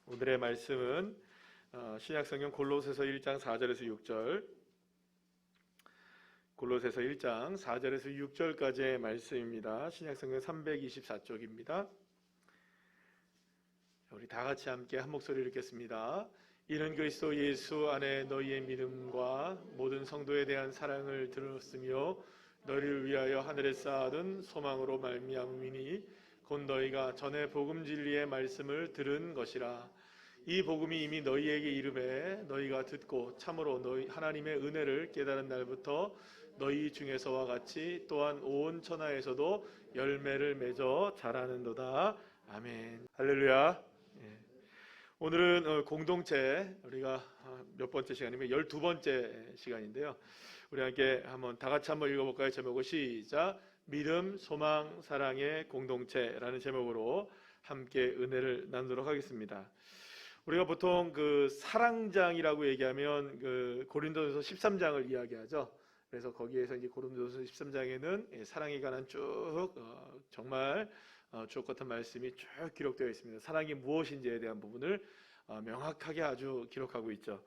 오늘의 말씀은 신약성경 골로새서 1장 4절에서 6절, 골로새서 1장 4절에서 6절까지의 말씀입니다. 신약성경 324쪽입니다. 우리 다 같이 함께 한 목소리 읽겠습니다. 이는 그리스도 예수 안에 너희의 믿음과 모든 성도에 대한 사랑을 들었으며 너희를 위하여 하늘에 쌓아둔 소망으로 말미암으니 곧 너희가 전에 복음 진리의 말씀을 들은 것이라. 이 복음이 이미 너희에게 이르매 너희가 듣고 참으로 너희 하나님의 은혜를 깨달은 날부터 너희 중에서와 같이 또한 온 천하에서도 열매를 맺어 자라는도다. 아멘. 할렐루야. 오늘은 공동체, 우리가 몇 번째 시간이면 12번째 시간인데요. 우리 함께 다 같이 한번 읽어볼까요? 제목을 시작. 믿음, 소망, 사랑의 공동체라는 제목으로 함께 은혜를 나누도록 하겠습니다. 우리가 보통 그 사랑장이라고 얘기하면 그 고린도전서 13장을 이야기하죠. 그래서 거기에서 이제 고린도전서 13장에는 사랑에 관한 쭉 정말 주옥 같은 말씀이 쭉 기록되어 있습니다. 사랑이 무엇인지에 대한 부분을 명확하게 아주 기록하고 있죠.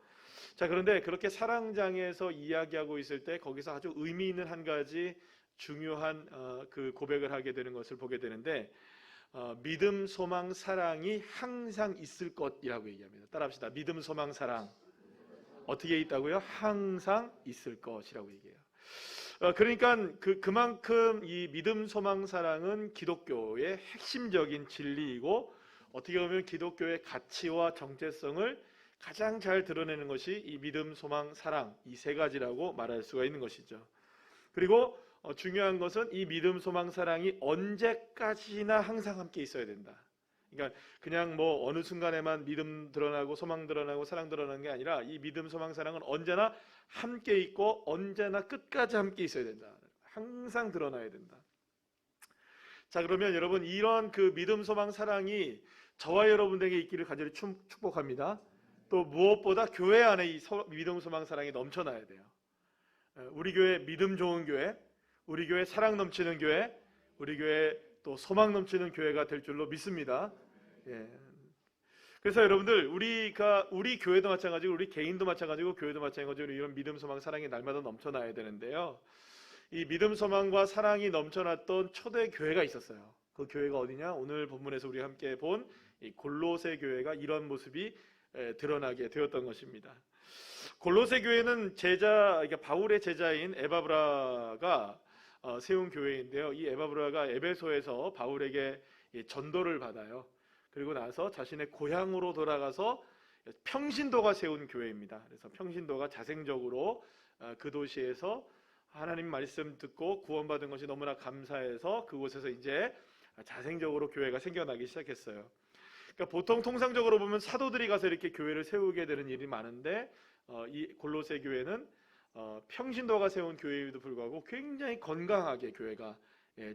자, 그런데 그렇게 사랑장에서 이야기하고 있을 때 거기서 아주 의미 있는 한 가지 중요한 그 고백을 하게 되는 것을 보게 되는데, 믿음, 소망, 사랑이 항상 있을 것이라고 얘기합니다. 따라합시다. 믿음, 소망, 사랑 어떻게 있다고요? 항상 있을 것이라고 얘기해요. 그러니까 그만큼 이 믿음, 소망, 사랑은 기독교의 핵심적인 진리이고, 어떻게 보면 기독교의 가치와 정체성을 가장 잘 드러내는 것이 이 믿음, 소망, 사랑, 이 세 가지라고 말할 수가 있는 것이죠. 그리고 중요한 것은 이 믿음, 소망, 사랑이 언제까지나 항상 함께 있어야 된다. 그러니까 그냥 뭐 어느 순간에만 믿음 드러나고 소망 드러나고 사랑 드러나는 게 아니라 이 믿음, 소망, 사랑은 언제나 함께 있고 언제나 끝까지 함께 있어야 된다. 항상 드러나야 된다. 자, 그러면 여러분, 이런 그 믿음, 소망, 사랑이 저와 여러분에게 있기를 간절히 축복합니다. 또 무엇보다 교회 안에 이 믿음, 소망, 사랑이 넘쳐나야 돼요. 우리 교회 믿음 좋은 교회, 우리 교회 사랑 넘치는 교회, 우리 교회 또 소망 넘치는 교회가 될 줄로 믿습니다. 그래서 여러분들, 우리 교회도 마찬가지고 우리 개인도 마찬가지고 교회도 마찬가지고 이런 믿음, 소망, 사랑이 날마다 넘쳐나야 되는데요. 이 믿음, 소망과 사랑이 넘쳐났던 초대 교회가 있었어요. 그 교회가 어디냐? 오늘 본문에서 우리 함께 본 이 골로새 교회가 이런 모습이 드러나게 되었던 것입니다. 골로새 교회는 그러니까 바울의 제자인 에바브라가 세운 교회인데요. 이 에바브라가 에베소에서 바울에게 전도를 받아요. 그리고 나서 자신의 고향으로 돌아가서 평신도가 세운 교회입니다. 그래서 평신도가 자생적으로 그 도시에서 하나님 말씀 듣고 구원받은 것이 너무나 감사해서 그곳에서 이제 자생적으로 교회가 생겨나기 시작했어요. 그러니까 보통 통상적으로 보면 사도들이 가서 이렇게 교회를 세우게 되는 일이 많은데, 이 골로새 교회는 평신도가 세운 교회에도 불구하고 굉장히 건강하게 교회가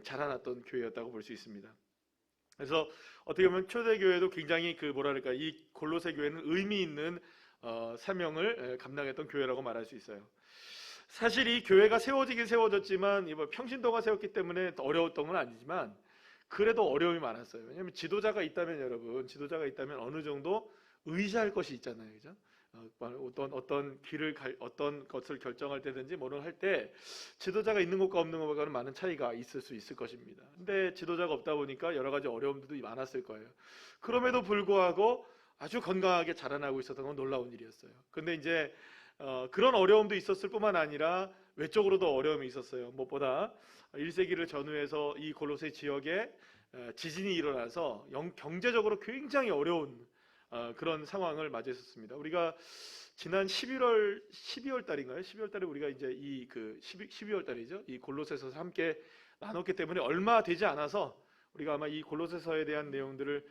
자라났던 교회였다고 볼 수 있습니다. 그래서 어떻게 보면 초대교회도 굉장히 이 골로새 교회는 의미 있는 사명을 감당했던 교회라고 말할 수 있어요. 사실 이 교회가 세워지긴 세워졌지만 평신도가 세웠기 때문에 어려웠던 건 아니지만 그래도 어려움이 많았어요. 왜냐하면 지도자가 있다면 어느 정도 의지할 것이 있잖아요, 그죠? 어떤 것을 결정할 때든지 뭐를 할 때 지도자가 있는 것과 없는 것과는 많은 차이가 있을 수 있을 것입니다. 근데 지도자가 없다 보니까 여러 가지 어려움들도 많았을 거예요. 그럼에도 불구하고 아주 건강하게 자라나고 있었던 건 놀라운 일이었어요. 근데 이제 그런 어려움도 있었을 뿐만 아니라 외적으로도 어려움이 있었어요. 무엇보다 1세기를 전후해서 이 골로새 지역에 지진이 일어나서 경제적으로 굉장히 어려운 그런 상황을 맞이했었습니다. 우리가 지난 12월 달인가요? 12월 달에 우리가 이제 12월 달이죠. 이 골로새서 함께 나눴기 때문에 얼마 되지 않아서 우리가 아마 이 골로새서에 대한 내용들을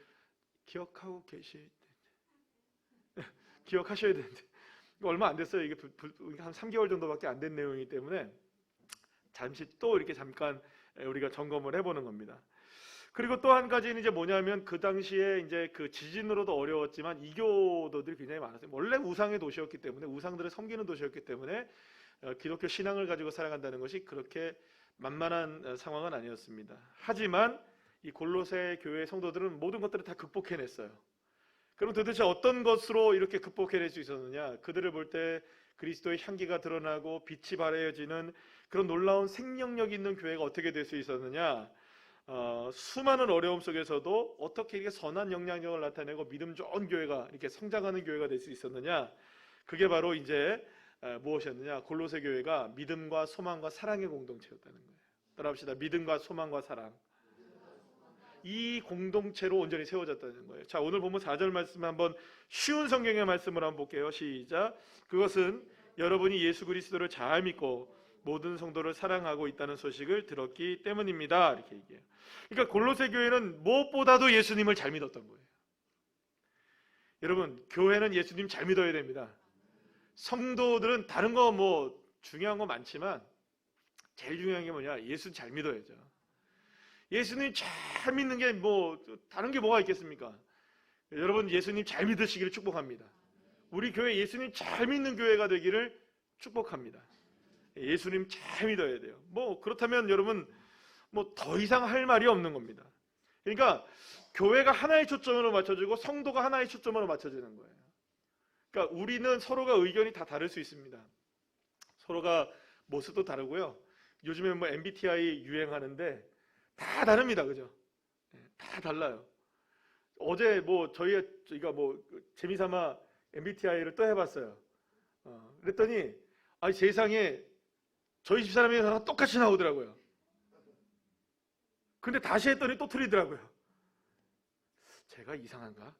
기억하셔야 되는데 얼마 안 됐어요. 이게 한 3개월 정도밖에 안 된 내용이기 때문에 잠시 또 이렇게 잠깐 우리가 점검을 해보는 겁니다. 그리고 또 한 가지는 이제 뭐냐면 그 당시에 이제 그 지진으로도 어려웠지만 이교도들이 굉장히 많았어요. 원래 우상의 도시였기 때문에, 우상들을 섬기는 도시였기 때문에 기독교 신앙을 가지고 살아간다는 것이 그렇게 만만한 상황은 아니었습니다. 하지만 이 골로새 교회 성도들은 모든 것들을 다 극복해냈어요. 그럼 도대체 어떤 것으로 이렇게 극복해낼 수 있었느냐? 그들을 볼 때 그리스도의 향기가 드러나고 빛이 발해지는 그런 놀라운 생명력 있는 교회가 어떻게 될 수 있었느냐? 수많은 어려움 속에서도 어떻게 이렇게 선한 영향력을 나타내고 믿음 좋은 교회가 이렇게 성장하는 교회가 될 수 있었느냐? 그게 바로 이제 무엇이었느냐? 골로새 교회가 믿음과 소망과 사랑의 공동체였다는 거예요. 따라합시다. 믿음과 소망과 사랑. 이 공동체로 온전히 세워졌다는 거예요. 자, 오늘 보면 4절 말씀 한번 쉬운 성경의 말씀을 한번 볼게요. 시작. 그것은 여러분이 예수 그리스도를 잘 믿고 모든 성도를 사랑하고 있다는 소식을 들었기 때문입니다. 이렇게 얘기해요. 그러니까 골로새 교회는 무엇보다도 예수님을 잘 믿었던 거예요. 여러분, 교회는 예수님 잘 믿어야 됩니다. 성도들은 다른 거 뭐 중요한 거 많지만 제일 중요한 게 뭐냐? 예수 잘 믿어야죠. 예수님 잘 믿는 게 뭐 다른 게 뭐가 있겠습니까? 여러분, 예수님 잘 믿으시기를 축복합니다. 우리 교회 예수님 잘 믿는 교회가 되기를 축복합니다. 예수님 잘 믿어야 돼요. 뭐 그렇다면 여러분 뭐 더 이상 할 말이 없는 겁니다. 그러니까 교회가 하나의 초점으로 맞춰지고 성도가 하나의 초점으로 맞춰지는 거예요. 그러니까 우리는 서로가 의견이 다 다를 수 있습니다. 서로가 모습도 다르고요. 요즘에 뭐 MBTI 유행하는데 다 다릅니다. 그죠? 다 달라요. 어제 뭐 저희가 뭐 재미삼아 MBTI를 또 해봤어요. 그랬더니 세상에 저희 집사람이 다 똑같이 나오더라고요. 근데 다시 했더니 또 틀리더라고요. 제가 이상한가?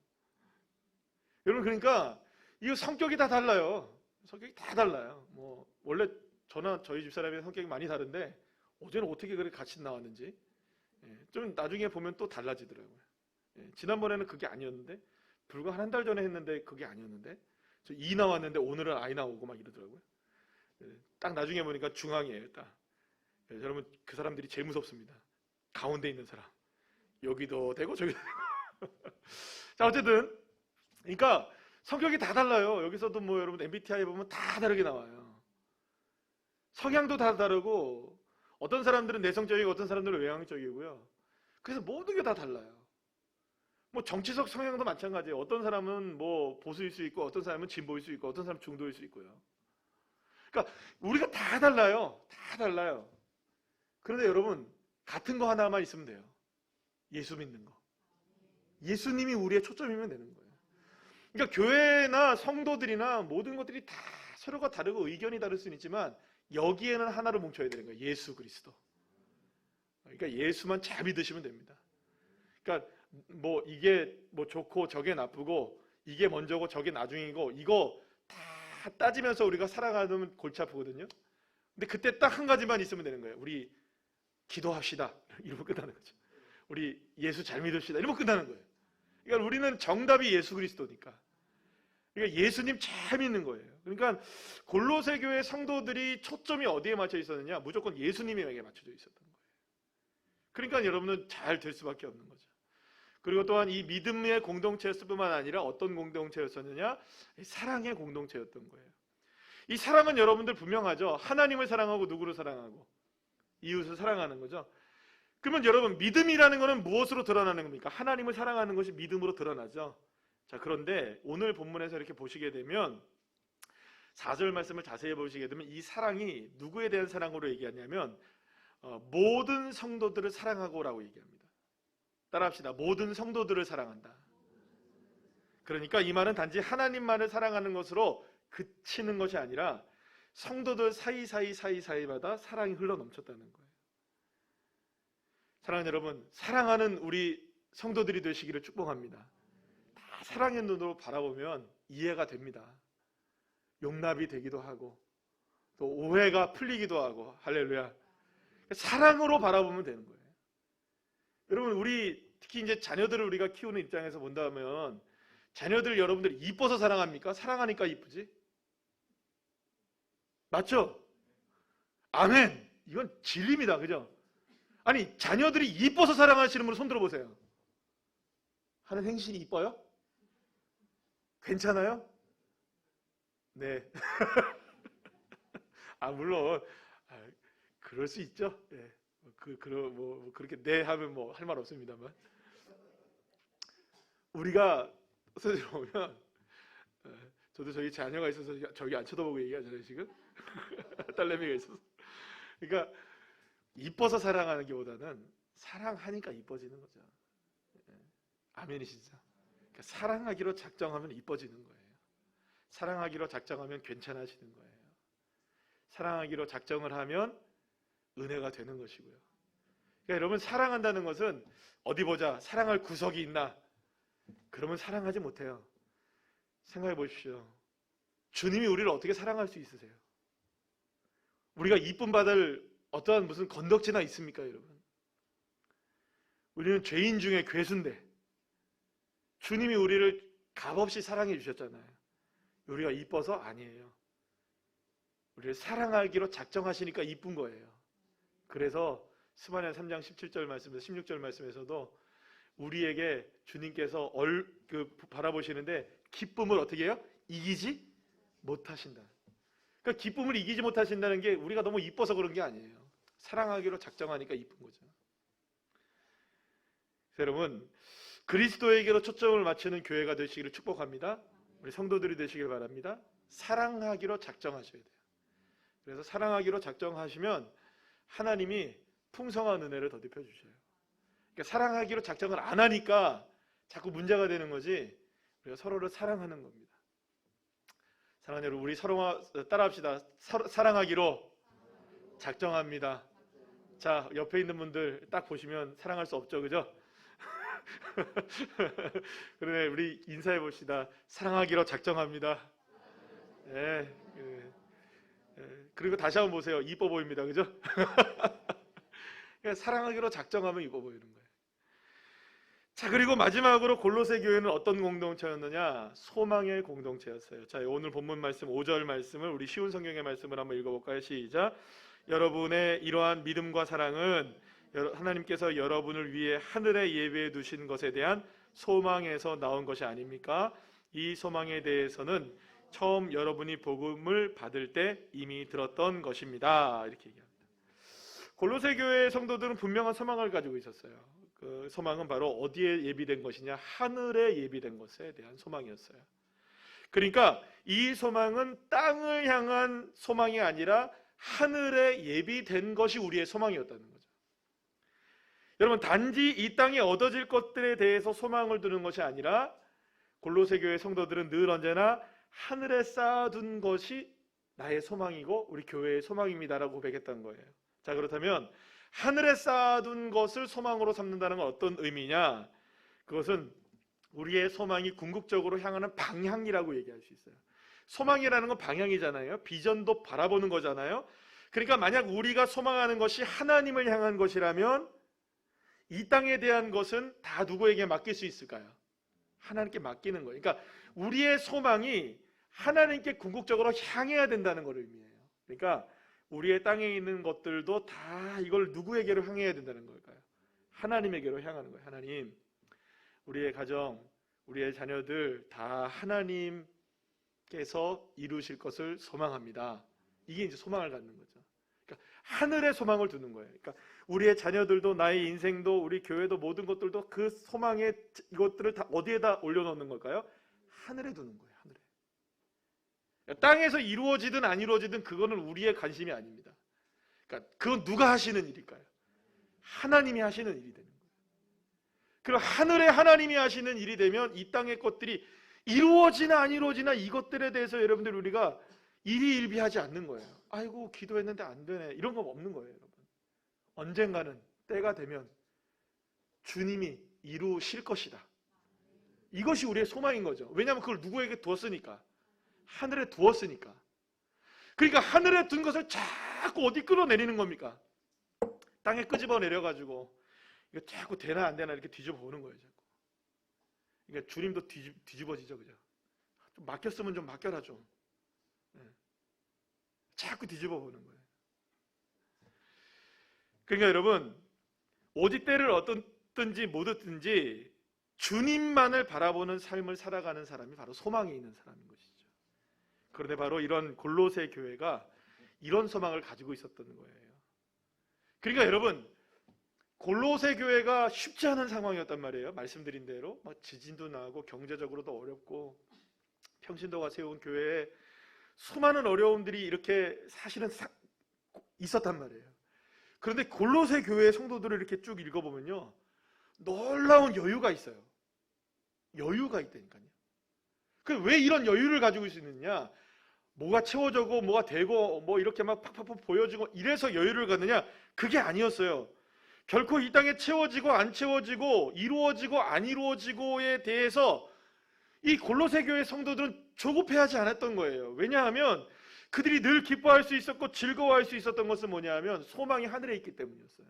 여러분, 그러니까 이거 성격이 다 달라요. 성격이 다 달라요. 뭐 원래 저나 저희 집사람의 성격이 많이 다른데 어제는 어떻게 그렇게 같이 나왔는지 좀 나중에 보면 또 달라지더라고요. 지난번에는 그게 아니었는데 불과 한 달 전에 했는데 그게 아니었는데 저 E 나왔는데 오늘은 I 나오고 막 이러더라고요. 딱 나중에 보니까 중앙이에요. 딱. 여러분, 그 사람들이 제일 무섭습니다. 가운데 있는 사람. 여기도 되고 저기도 되고. 자, 어쨌든 그러니까 성격이 다 달라요. 여기서도 뭐 여러분 MBTI 보면 다 다르게 나와요. 성향도 다 다르고 어떤 사람들은 내성적이고 어떤 사람들은 외향적이고요. 그래서 모든 게 다 달라요. 뭐 정치적 성향도 마찬가지예요. 어떤 사람은 뭐 보수일 수 있고 어떤 사람은 진보일 수 있고 어떤 사람은 중도일 수 있고요. 그러니까 우리가 다 달라요. 다 달라요. 그런데 여러분, 같은 거 하나만 있으면 돼요. 예수 믿는 거. 예수님이 우리의 초점이면 되는 거예요. 그러니까 교회나 성도들이나 모든 것들이 다 서로가 다르고 의견이 다를 수는 있지만 여기에는 하나로 뭉쳐야 되는 거예요. 예수 그리스도. 그러니까 예수만 잘 믿으시면 됩니다. 그러니까 뭐 이게 뭐 좋고 저게 나쁘고 이게 먼저고 저게 나중이고 이거 다 따지면서 우리가 살아가면 골치 아프거든요. 근데 그때 딱 한 가지만 있으면 되는 거예요. 우리 기도합시다. 이러면 끝나는 거죠. 우리 예수 잘 믿읍시다. 이러면 끝나는 거예요. 그러니까 우리는 정답이 예수 그리스도니까. 그러니까 예수님 잘 믿는 거예요. 그러니까 골로새 교회 성도들이 초점이 어디에 맞춰 있었느냐? 무조건 예수님에게 맞춰져 있었던 거예요. 그러니까 여러분은 잘 될 수밖에 없는 거죠. 그리고 또한 이 믿음의 공동체였을 뿐만 아니라 어떤 공동체였었느냐? 사랑의 공동체였던 거예요. 이 사랑은 여러분들 분명하죠. 하나님을 사랑하고 누구를 사랑하고 이웃을 사랑하는 거죠. 그러면 여러분, 믿음이라는 것은 무엇으로 드러나는 겁니까? 하나님을 사랑하는 것이 믿음으로 드러나죠. 자, 그런데 오늘 본문에서 이렇게 보시게 되면 4절 말씀을 자세히 보시게 되면 이 사랑이 누구에 대한 사랑으로 얘기하냐면 모든 성도들을 사랑하고라고 얘기합니다. 따라합시다. 모든 성도들을 사랑한다. 그러니까 이 말은 단지 하나님만을 사랑하는 것으로 그치는 것이 아니라 성도들 사이사이마다 사랑이 흘러 넘쳤다는 거예요. 사랑하는 여러분, 사랑하는 우리 성도들이 되시기를 축복합니다. 다 사랑의 눈으로 바라보면 이해가 됩니다. 용납이 되기도 하고 또 오해가 풀리기도 하고 할렐루야. 사랑으로 바라보면 되는 거예요. 여러분, 우리 특히 이제 자녀들을 우리가 키우는 입장에서 본다면 자녀들 여러분들이 이뻐서 사랑합니까? 사랑하니까 이쁘지? 맞죠? 아멘. 이건 진리입니다. 그죠? 아니, 자녀들이 이뻐서 사랑하시는 분을 손 들어보세요. 하는 행실이 이뻐요? 괜찮아요? 네. 물론 그럴 수 있죠. 네. 그렇게 네 하면 뭐 할 말 없습니다만 우리가 없어지러 오면 저도 저희 자녀가 있어서 저기 안 쳐다보고 얘기하잖아요 지금. 딸내미가 있어서. 그러니까 이뻐서 사랑하는 게보다는 사랑하니까 이뻐지는 거죠. 아멘이시죠? 그러니까 사랑하기로 작정하면 이뻐지는 거예요. 사랑하기로 작정하면 괜찮아지는 거예요. 사랑하기로 작정을 하면 은혜가 되는 것이고요. 그러니까 여러분, 사랑한다는 것은 어디 보자, 사랑할 구석이 있나? 그러면 사랑하지 못해요. 생각해 보십시오. 주님이 우리를 어떻게 사랑할 수 있으세요? 우리가 이쁨 받을 어떠한 무슨 건덕지나 있습니까, 여러분? 우리는 죄인 중에 괴수인데 주님이 우리를 값없이 사랑해 주셨잖아요. 우리가 이뻐서? 아니에요. 우리를 사랑하기로 작정하시니까 이쁜 거예요. 그래서 스바냐 3장 17절 말씀에서 16절 말씀에서도 우리에게 주님께서 바라보시는데 기쁨을 어떻게 해요? 이기지 못하신다. 그러니까 기쁨을 이기지 못하신다는 게 우리가 너무 이뻐서 그런 게 아니에요. 사랑하기로 작정하니까 이쁜 거죠. 여러분, 그리스도에게로 초점을 맞추는 교회가 되시기를 축복합니다. 우리 성도들이 되시길 바랍니다. 사랑하기로 작정하셔야 돼요. 그래서 사랑하기로 작정하시면 하나님이 풍성한 은혜를 더딥혀 주셔요. 그러니까 사랑하기로 작정을 안 하니까 자꾸 문제가 되는 거지, 우리가 서로를 사랑하는 겁니다. 사랑하는 여러분, 우리 서로 따라합시다. 사랑하기로 작정합니다. 자, 옆에 있는 분들 딱 보시면 사랑할 수 없죠, 그죠? 그러네, 우리 인사해 봅시다. 사랑하기로 작정합니다. 네, 그리고 다시 한번 보세요. 이뻐 보입니다, 그죠? 사랑하기로 작정하면 이뻐 보이는 거예요. 자, 그리고 마지막으로 골로새 교회는 어떤 공동체였느냐? 소망의 공동체였어요. 자, 오늘 본문 말씀 5절 말씀을 우리 쉬운 성경의 말씀을 한번 읽어볼까요? 시작. 여러분의 이러한 믿음과 사랑은 하나님께서 여러분을 위해 하늘에 예비해 두신 것에 대한 소망에서 나온 것이 아닙니까? 이 소망에 대해서는 처음 여러분이 복음을 받을 때 이미 들었던 것입니다. 이렇게 얘기합니다. 골로새 교회 성도들은 분명한 소망을 가지고 있었어요. 그 소망은 바로 어디에 예비된 것이냐? 하늘에 예비된 것에 대한 소망이었어요. 그러니까 이 소망은 땅을 향한 소망이 아니라 하늘에 예비된 것이 우리의 소망이었다는 거죠. 여러분, 단지 이 땅에 얻어질 것들에 대해서 소망을 두는 것이 아니라 골로새 교회 성도들은 늘 언제나 하늘에 쌓아둔 것이 나의 소망이고 우리 교회의 소망입니다라고 고백했던 거예요. 자, 그렇다면 하늘에 쌓아둔 것을 소망으로 삼는다는 건 어떤 의미냐? 그것은 우리의 소망이 궁극적으로 향하는 방향이라고 얘기할 수 있어요. 소망이라는 건 방향이잖아요. 비전도 바라보는 거잖아요. 그러니까 만약 우리가 소망하는 것이 하나님을 향한 것이라면 이 땅에 대한 것은 다 누구에게 맡길 수 있을까요? 하나님께 맡기는 거예요. 그러니까 우리의 소망이 하나님께 궁극적으로 향해야 된다는 걸 의미해요. 그러니까 우리의 땅에 있는 것들도 다 이걸 누구에게로 향해야 된다는 걸까요? 하나님에게로 향하는 거예요. 하나님, 우리의 가정, 우리의 자녀들 다 하나님께서 이루실 것을 소망합니다. 이게 이제 소망을 갖는 거죠. 그러니까 하늘에 소망을 두는 거예요. 그러니까 우리의 자녀들도 나의 인생도 우리 교회도 모든 것들도 그 소망의 이것들을 다 어디에다 올려놓는 걸까요? 하늘에 두는 거예요. 하늘에. 땅에서 이루어지든 안 이루어지든 그거는 우리의 관심이 아닙니다. 그러니까 그건 누가 하시는 일일까요? 하나님이 하시는 일이 되는 거예요. 그럼 하늘에 하나님이 하시는 일이 되면 이 땅의 것들이 이루어지나 안 이루어지나 이것들에 대해서 여러분들 우리가 일희일비하지 않는 거예요. 아이고, 기도했는데 안 되네, 이런 거 없는 거예요. 여러분, 언젠가는 때가 되면 주님이 이루실 것이다. 이것이 우리의 소망인 거죠. 왜냐하면 그걸 누구에게 두었으니까, 하늘에 두었으니까. 그러니까 하늘에 둔 것을 자꾸 어디 끌어내리는 겁니까? 땅에 끄집어 내려가지고 이거 자꾸 되나 안 되나 이렇게 뒤집어 보는 거예요. 자꾸. 그러니까 주님도 뒤집어지죠, 그죠? 좀 맡겼으면 좀 맡겨라 좀. 자꾸 뒤집어 보는 거예요. 그러니까 여러분, 오직 때를 얻든지 못 얻든지 주님만을 바라보는 삶을 살아가는 사람이 바로 소망이 있는 사람인 것이죠. 그런데 바로 이런 골로새 교회가 이런 소망을 가지고 있었던 거예요. 그러니까 여러분, 골로새 교회가 쉽지 않은 상황이었단 말이에요. 말씀드린 대로 지진도 나고 경제적으로도 어렵고 평신도가 세운 교회에 수많은 어려움들이 이렇게 사실은 있었단 말이에요. 그런데 골로새 교회의 성도들을 이렇게 쭉 읽어보면요, 놀라운 여유가 있어요. 여유가 있다니까요. 왜 이런 여유를 가지고 있느냐? 뭐가 채워지고 뭐가 되고 뭐 이렇게 막 팍팍팍 보여지고 이래서 여유를 갖느냐? 그게 아니었어요. 결코 이 땅에 채워지고 안 채워지고 이루어지고 안 이루어지고에 대해서 이 골로새 교회 성도들은 조급해하지 않았던 거예요. 왜냐하면 그들이 늘 기뻐할 수 있었고 즐거워할 수 있었던 것은 뭐냐 하면 소망이 하늘에 있기 때문이었어요.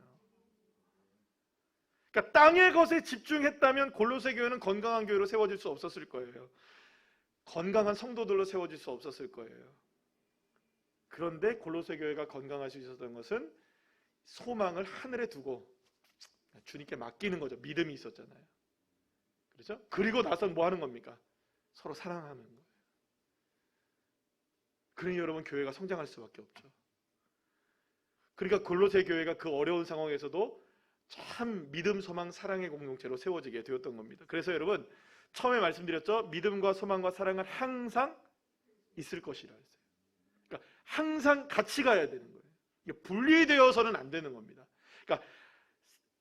그러니까 땅의 것에 집중했다면 골로새 교회는 건강한 교회로 세워질 수 없었을 거예요. 건강한 성도들로 세워질 수 없었을 거예요. 그런데 골로새 교회가 건강할 수 있었던 것은 소망을 하늘에 두고 주님께 맡기는 거죠. 믿음이 있었잖아요. 그렇죠? 그리고 나서 뭐 하는 겁니까? 서로 사랑하는 거예요. 그러니 여러분, 교회가 성장할 수밖에 없죠. 그러니까 골로새 교회가 그 어려운 상황에서도 참 믿음, 소망, 사랑의 공동체로 세워지게 되었던 겁니다. 그래서 여러분, 처음에 말씀드렸죠. 믿음과 소망과 사랑은 항상 있을 것이라 했어요. 그러니까 항상 같이 가야 되는 거예요. 이게 분리되어서는 안 되는 겁니다. 그러니까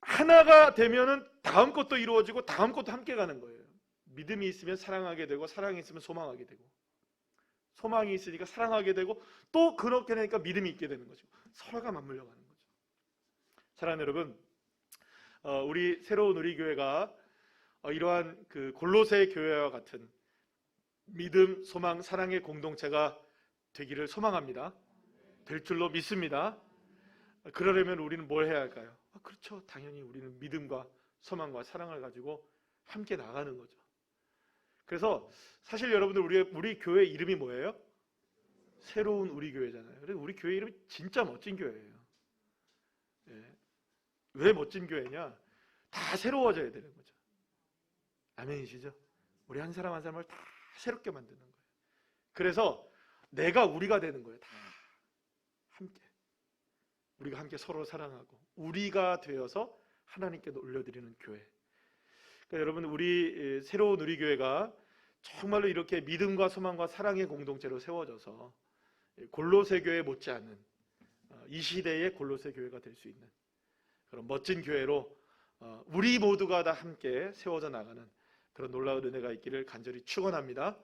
하나가 되면은 다음 것도 이루어지고 다음 것도 함께 가는 거예요. 믿음이 있으면 사랑하게 되고, 사랑이 있으면 소망하게 되고, 소망이 있으니까 사랑하게 되고, 또 그렇게 되니까 믿음이 있게 되는 거죠. 서로가 맞물려 가는 거죠. 사랑하는 여러분, 우리 새로운 우리 교회가 이러한 그 골로새 교회와 같은 믿음, 소망, 사랑의 공동체가 되기를 소망합니다. 될 줄로 믿습니다. 그러려면 우리는 뭘 해야 할까요? 그렇죠. 당연히 우리는 믿음과 소망과 사랑을 가지고 함께 나가는 거죠. 그래서 사실 여러분들, 우리 교회 이름이 뭐예요? 새로운 우리 교회잖아요. 그래서 우리 교회 이름이 진짜 멋진 교회예요. 예. 왜 멋진 교회냐? 다 새로워져야 되는 거죠. 아멘이시죠? 우리 한 사람 한 사람을 다 새롭게 만드는 거예요. 그래서 내가 우리가 되는 거예요. 다 함께. 우리가 함께 서로 사랑하고 우리가 되어서 하나님께 올려드리는 교회. 그러니까 여러분, 우리 새로운 우리 교회가 정말로 이렇게 믿음과 소망과 사랑의 공동체로 세워져서 골로새 교회 못지않은 이 시대의 골로새 교회가 될 수 있는 그런 멋진 교회로 우리 모두가 다 함께 세워져 나가는 그런 놀라운 은혜가 있기를 간절히 축원합니다.